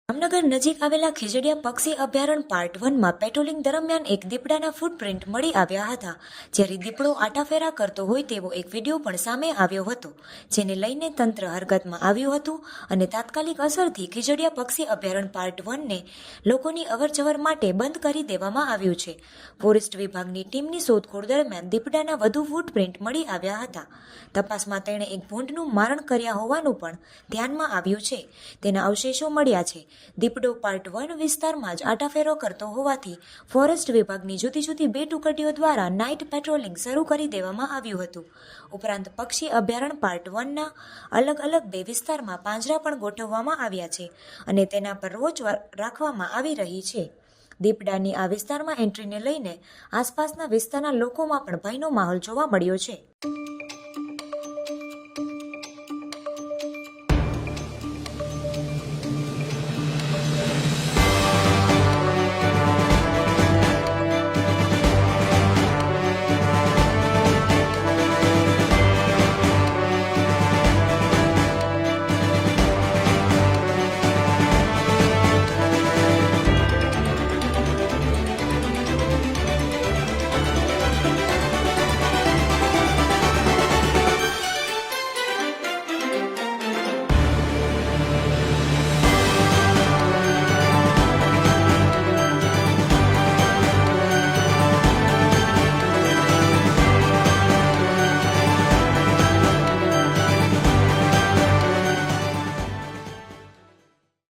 જામનગર નજીક આવેલા ખીજડીયા પક્ષી અભયારણ્ય પાર્ટ 1માં પેટ્રોલિંગ દરમિયાન એક દીપડાના ફૂટપ્રિન્ટ મળી આવ્યા હતા, જ્યારે દીપડો આટાફેરા કરતો હોય તેવો એક વિડીયો પણ સામે આવ્યો હતો, જેને લઈને તંત્ર હરકતમાં આવ્યું હતું અને તાત્કાલિક અસરથી ખીજડીયા પક્ષી અભયારણ્ય પાર્ટ 1ને લોકોની અવરજવર માટે બંધ કરી દેવામાં આવ્યું છે. ફોરેસ્ટ વિભાગની ટીમની શોધખોળ દરમિયાન દીપડાના વધુ ફૂટપ્રિન્ટ મળી આવ્યા હતા. તપાસમાં તેણે એક ભૂંડનું મારણ કર્યા હોવાનું પણ ધ્યાનમાં આવ્યું છે. તેના અવશેષો મળ્યા છે. દીપડો પાર્ટ 1 વિસ્તારમાં જ આટાફેરો કરતો હોવાથી ફોરેસ્ટ વિભાગની જુદી જુદી 2 ટુકડીઓ દ્વારા નાઇટ પેટ્રોલિંગ શરૂ કરી દેવામાં આવ્યું હતું. ઉપરાંત પક્ષી અભયારણ્ય પાર્ટ 1ના અલગ અલગ 2 વિસ્તારમાં પાંજરા પણ ગોઠવવામાં આવ્યા છે અને તેના પર વોચ રાખવામાં આવી રહી છે. દીપડાની આ વિસ્તારમાં એન્ટ્રીને લઈને આસપાસના વિસ્તારના લોકોમાં પણ ભયનો માહોલ જોવા મળ્યો છે.